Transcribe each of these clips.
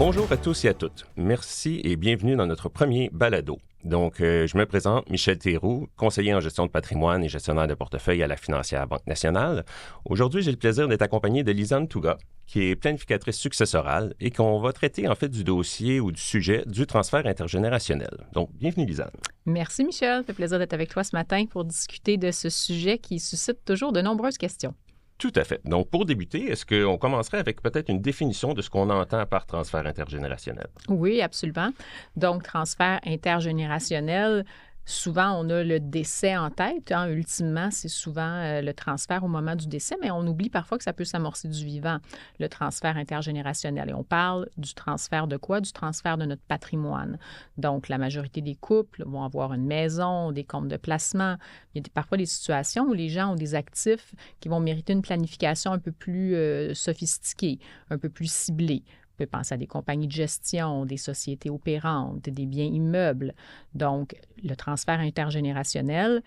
Bonjour à tous et à toutes. Merci et bienvenue dans notre premier balado. Donc, je me présente, Michel Théroux, conseiller en gestion de patrimoine et gestionnaire de portefeuille à la Financière Banque Nationale. Aujourd'hui, j'ai le plaisir d'être accompagné de Lisanne Touga, qui est planificatrice successorale et qu'on va traiter en fait du dossier ou du sujet du transfert intergénérationnel. Donc, bienvenue Lisanne. Merci Michel, ça fait plaisir d'être avec toi ce matin pour discuter de ce sujet qui suscite toujours de nombreuses questions. Tout à fait. Donc, pour débuter, est-ce qu'on commencerait avec peut-être une définition de ce qu'on entend par transfert intergénérationnel? Oui, absolument. Donc, transfert intergénérationnel, souvent, on a le décès en tête. Ultimement, c'est souvent le transfert au moment du décès, mais on oublie parfois que ça peut s'amorcer du vivant, le transfert intergénérationnel. Et on parle du transfert de quoi? Du transfert de notre patrimoine. Donc, la majorité des couples vont avoir une maison, des comptes de placement. Il y a parfois des situations où les gens ont des actifs qui vont mériter une planification un peu plus sophistiquée, un peu plus ciblée. On peut penser à des compagnies de gestion, des sociétés opérantes, des biens immeubles. Donc, le transfert intergénérationnel,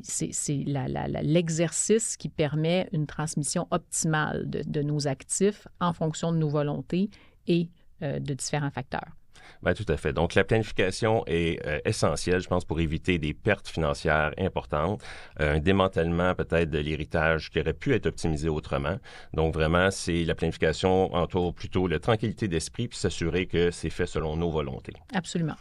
c'est l'exercice qui permet une transmission optimale de nos actifs en fonction de nos volontés et de différents facteurs. Bien, tout à fait. Donc, la planification est essentielle, je pense, pour éviter des pertes financières importantes, un démantèlement peut-être de l'héritage qui aurait pu être optimisé autrement. Donc, vraiment, c'est la planification entoure plutôt la tranquillité d'esprit puis s'assurer que c'est fait selon nos volontés. Absolument.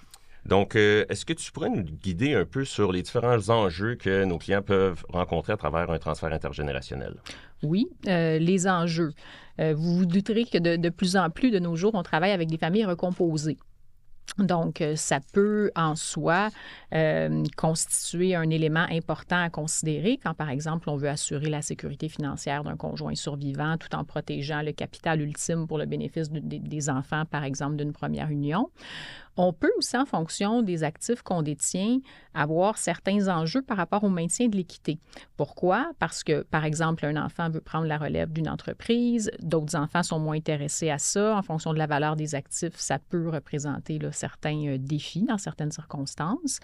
Donc, est-ce que tu pourrais nous guider un peu sur les différents enjeux que nos clients peuvent rencontrer à travers un transfert intergénérationnel? Oui, les enjeux. Vous vous douterez que de plus en plus de nos jours, on travaille avec des familles recomposées. Donc, ça peut en soi constituer un élément important à considérer quand, par exemple, on veut assurer la sécurité financière d'un conjoint survivant tout en protégeant le capital ultime pour le bénéfice des enfants, par exemple, d'une première union. On peut aussi, en fonction des actifs qu'on détient, avoir certains enjeux par rapport au maintien de l'équité. Pourquoi? Parce que, par exemple, un enfant veut prendre la relève d'une entreprise, d'autres enfants sont moins intéressés à ça. En fonction de la valeur des actifs, ça peut représenter là, certains défis dans certaines circonstances.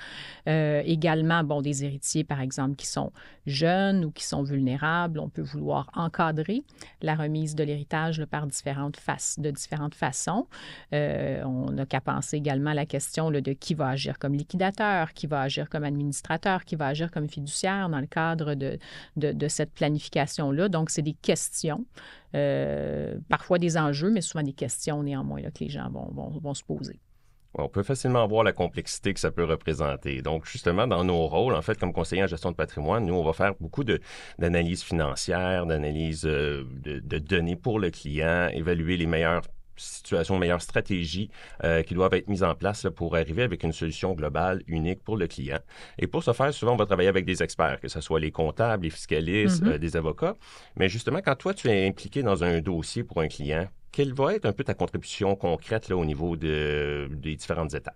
Également, des héritiers, par exemple, qui sont jeunes ou qui sont vulnérables, on peut vouloir encadrer la remise de l'héritage là, par de différentes façons. On n'a qu'à penser également à la question là, de qui va agir comme liquidateur, qui va agir comme administrateur, qui va agir comme fiduciaire dans le cadre de cette planification-là. Donc, c'est des questions, parfois des enjeux, mais souvent des questions néanmoins là, que les gens vont se poser. On peut facilement voir la complexité que ça peut représenter. Donc, justement, dans nos rôles, en fait, comme conseiller en gestion de patrimoine, nous, on va faire beaucoup d'analyses financières, d'analyses de données pour le client, évaluer les meilleures situations, meilleures stratégies qui doivent être mises en place là, pour arriver avec une solution globale, unique pour le client. Et pour ce faire, souvent, on va travailler avec des experts, que ce soit les comptables, les fiscalistes, des avocats. Mais justement, quand toi, tu es impliqué dans un dossier pour un client, quelle va être un peu ta contribution concrète là, au niveau des différentes étapes?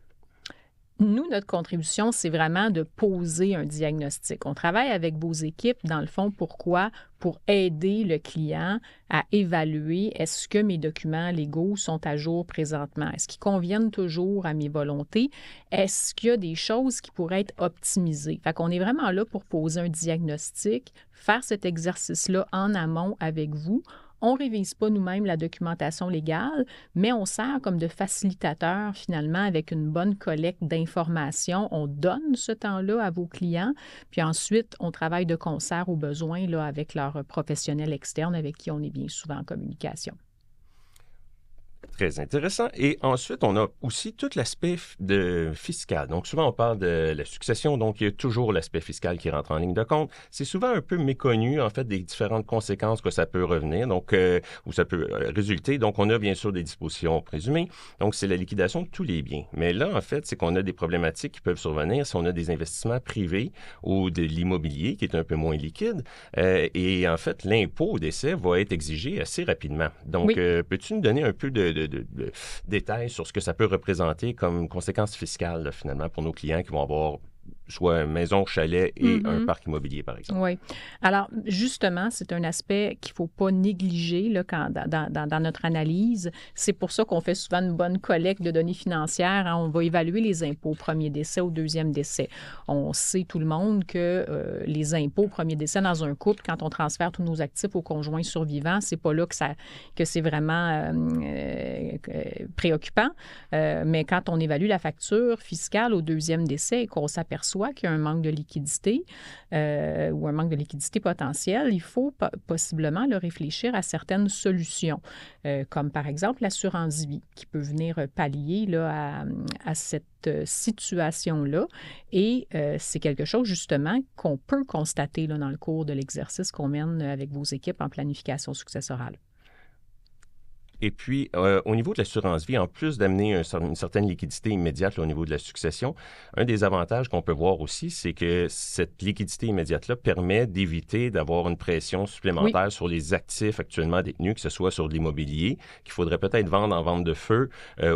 Nous, notre contribution, c'est vraiment de poser un diagnostic. On travaille avec vos équipes, dans le fond, pourquoi? Pour aider le client à évaluer est-ce que mes documents légaux sont à jour présentement? Est-ce qu'ils conviennent toujours à mes volontés? Est-ce qu'il y a des choses qui pourraient être optimisées? Fait qu'on est vraiment là pour poser un diagnostic, faire cet exercice-là en amont avec vous. On ne révise pas nous-mêmes la documentation légale, mais on sert comme de facilitateur finalement avec une bonne collecte d'informations. On donne ce temps-là à vos clients, puis ensuite, on travaille de concert aux besoins là, avec leurs professionnels externes avec qui on est bien souvent en communication. Très intéressant. Et ensuite, on a aussi tout l'aspect fiscal. Donc, souvent, on parle de la succession. Donc, il y a toujours l'aspect fiscal qui rentre en ligne de compte. C'est souvent un peu méconnu, en fait, des différentes conséquences que ça peut revenir, donc, ou ça peut résulter. Donc, on a bien sûr des dispositions présumées. Donc, c'est la liquidation de tous les biens. Mais là, en fait, c'est qu'on a des problématiques qui peuvent survenir si on a des investissements privés ou de l'immobilier qui est un peu moins liquide. Et en fait, l'impôt au décès va être exigé assez rapidement. Donc, oui. Peux-tu nous donner un peu de détails sur ce que ça peut représenter comme conséquences fiscales, là, finalement, pour nos clients qui vont avoir soit une maison, chalet et un Mhm. parc immobilier, par exemple. Oui. Alors, justement, c'est un aspect qu'il ne faut pas négliger là, dans notre analyse. C'est pour ça qu'on fait souvent une bonne collecte de données financières, hein. On va évaluer les impôts au premier décès, au deuxième décès. On sait tout le monde que les impôts au premier décès dans un couple, quand on transfère tous nos actifs au conjoint survivant, c'est pas là que c'est vraiment préoccupant. Mais quand on évalue la facture fiscale au deuxième décès et qu'on s'aperçoit qu'il y a un manque de liquidité, ou un manque de liquidité potentielle, il faut possiblement réfléchir à certaines solutions, comme par exemple l'assurance vie, qui peut venir pallier là, à cette situation-là. Et c'est quelque chose, justement, qu'on peut constater là, dans le cours de l'exercice qu'on mène avec vos équipes en planification successorale. Et puis, au niveau de l'assurance vie, en plus d'amener une certaine liquidité immédiate là, au niveau de la succession, un des avantages qu'on peut voir aussi, c'est que cette liquidité immédiate-là permet d'éviter d'avoir une pression Oui. supplémentaire sur les actifs actuellement détenus, que ce soit sur de l'immobilier, qu'il faudrait peut-être vendre en vente de feu,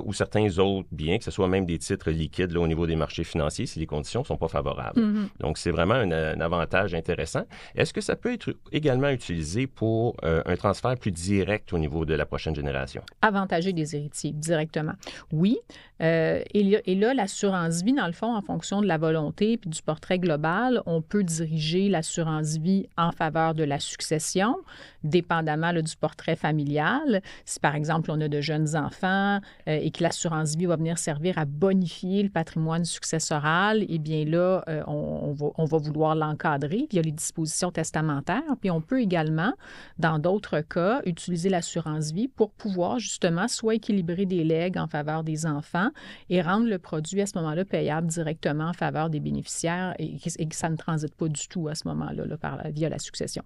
ou certains autres biens, que ce soit même des titres liquides là, au niveau des marchés financiers, si les conditions ne sont pas favorables. Mm-hmm. Donc, c'est vraiment un avantage intéressant. Est-ce que ça peut être également utilisé pour un transfert plus direct au niveau de la prochaine génération? Avantager des héritiers directement. Oui. Et là, l'assurance vie, dans le fond, en fonction de la volonté puis du portrait global, on peut diriger l'assurance vie en faveur de la succession, dépendamment là, du portrait familial. Si, par exemple, on a de jeunes enfants et que l'assurance vie va venir servir à bonifier le patrimoine successoral, eh bien là, on va vouloir l'encadrer via les dispositions testamentaires. Puis on peut également, dans d'autres cas, utiliser l'assurance vie pour pouvoir justement soit équilibrer des legs en faveur des enfants et rendre le produit à ce moment-là payable directement en faveur des bénéficiaires et que ça ne transite pas du tout à ce moment-là via la succession.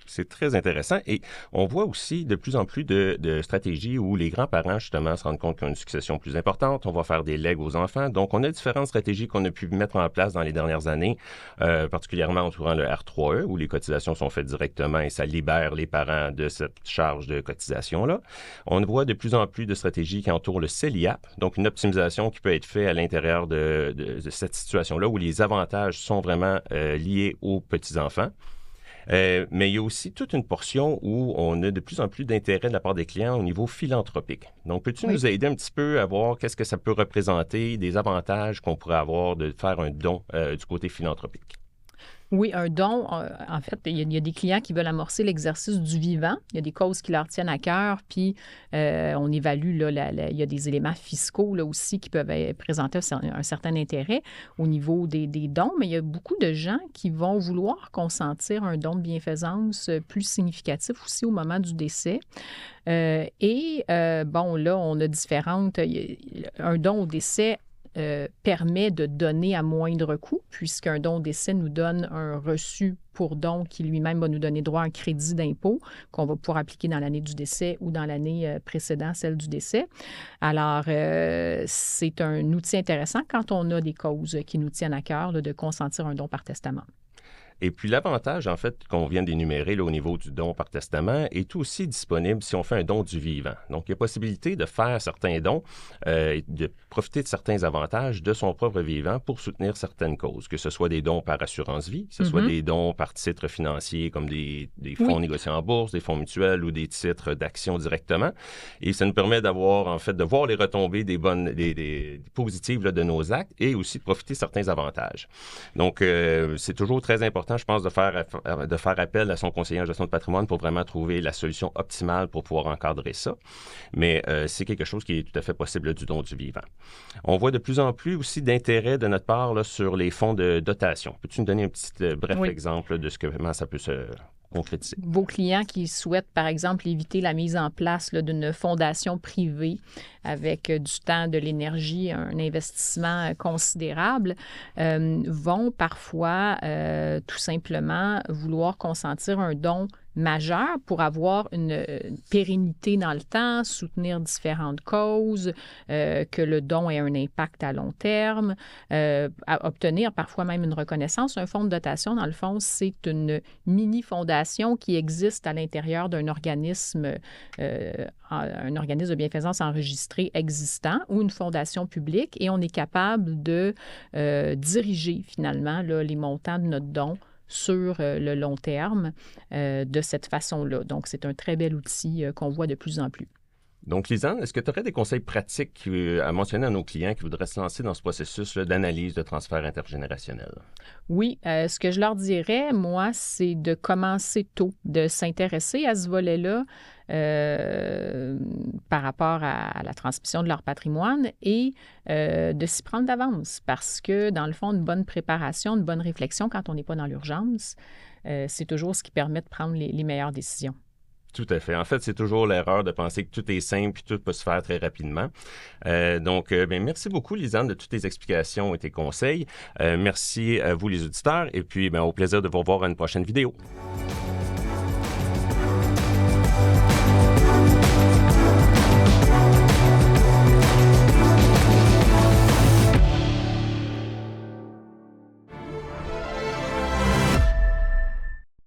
C'est très intéressant. Et on voit aussi de plus en plus de stratégies où les grands-parents, justement, se rendent compte qu'ils ont une succession plus importante. On va faire des legs aux enfants. Donc, on a différentes stratégies qu'on a pu mettre en place dans les dernières années, particulièrement entourant le R3E, où les cotisations sont faites directement et ça libère les parents de cette charge de cotisation-là. On voit de plus en plus de stratégies qui entourent le CELIAP, donc une optimisation qui peut être faite à l'intérieur de cette situation-là, où les avantages sont vraiment liés aux petits-enfants. Mais il y a aussi toute une portion où on a de plus en plus d'intérêt de la part des clients au niveau philanthropique. Donc, peux-tu nous aider un petit peu à voir qu'est-ce que ça peut représenter, des avantages qu'on pourrait avoir de faire un don du côté philanthropique? Oui, un don, en fait, il y a des clients qui veulent amorcer l'exercice du vivant. Il y a des causes qui leur tiennent à cœur, puis on évalue, là, il y a des éléments fiscaux là, aussi qui peuvent présenter un certain intérêt au niveau des dons, mais il y a beaucoup de gens qui vont vouloir consentir un don de bienfaisance plus significatif aussi au moment du décès. Bon, là, on a différentes... Un don au décès permet de donner à moindre coût, puisqu'un don au décès nous donne un reçu pour don qui lui-même va nous donner droit à un crédit d'impôt qu'on va pouvoir appliquer dans l'année du décès ou dans l'année précédant celle du décès. Alors, c'est un outil intéressant quand on a des causes qui nous tiennent à cœur là, de consentir un don par testament. Et puis l'avantage, en fait, qu'on vient d'énumérer là, au niveau du don par testament est aussi disponible si on fait un don du vivant. Donc, il y a possibilité de faire certains dons, de profiter de certains avantages de son propre vivant pour soutenir certaines causes, que ce soit des dons par assurance vie, que ce soit des dons par titres financiers comme des fonds négociés en bourse, des fonds mutuels ou des titres d'actions directement. Et ça nous permet d'avoir, en fait, de voir les retombées des positives là, de nos actes et aussi de profiter de certains avantages. Donc, c'est toujours très important, je pense, de faire appel à son conseiller en gestion de patrimoine pour vraiment trouver la solution optimale pour pouvoir encadrer ça. Mais c'est quelque chose qui est tout à fait possible là, du don du vivant. On voit de plus en plus aussi d'intérêt de notre part là, sur les fonds de dotation. Peux-tu nous donner un petit bref exemple de comment ça peut se concrétiser? Vos clients qui souhaitent, par exemple, éviter la mise en place là, d'une fondation privée avec du temps, de l'énergie, un investissement considérable, vont parfois tout simplement vouloir consentir un don majeur pour avoir une pérennité dans le temps, soutenir différentes causes, que le don ait un impact à long terme, à obtenir parfois même une reconnaissance. Un fonds de dotation, dans le fond, c'est une mini-fondation qui existe à l'intérieur d'un organisme, un organisme de bienfaisance enregistré existant ou une fondation publique, et on est capable de diriger finalement là, les montants de notre don sur le long terme de cette façon-là. Donc, c'est un très bel outil qu'on voit de plus en plus. Donc, Lisanne, est-ce que tu aurais des conseils pratiques à mentionner à nos clients qui voudraient se lancer dans ce processus d'analyse de transfert intergénérationnel? Oui, ce que je leur dirais, moi, c'est de commencer tôt, de s'intéresser à ce volet-là par rapport à la transmission de leur patrimoine et de s'y prendre d'avance parce que, dans le fond, une bonne préparation, une bonne réflexion quand on n'est pas dans l'urgence, c'est toujours ce qui permet de prendre les meilleures décisions. Tout à fait. En fait, c'est toujours l'erreur de penser que tout est simple et tout peut se faire très rapidement. Donc, merci beaucoup, Lisanne, de toutes tes explications et tes conseils. Merci à vous, les auditeurs, et puis au plaisir de vous revoir à une prochaine vidéo.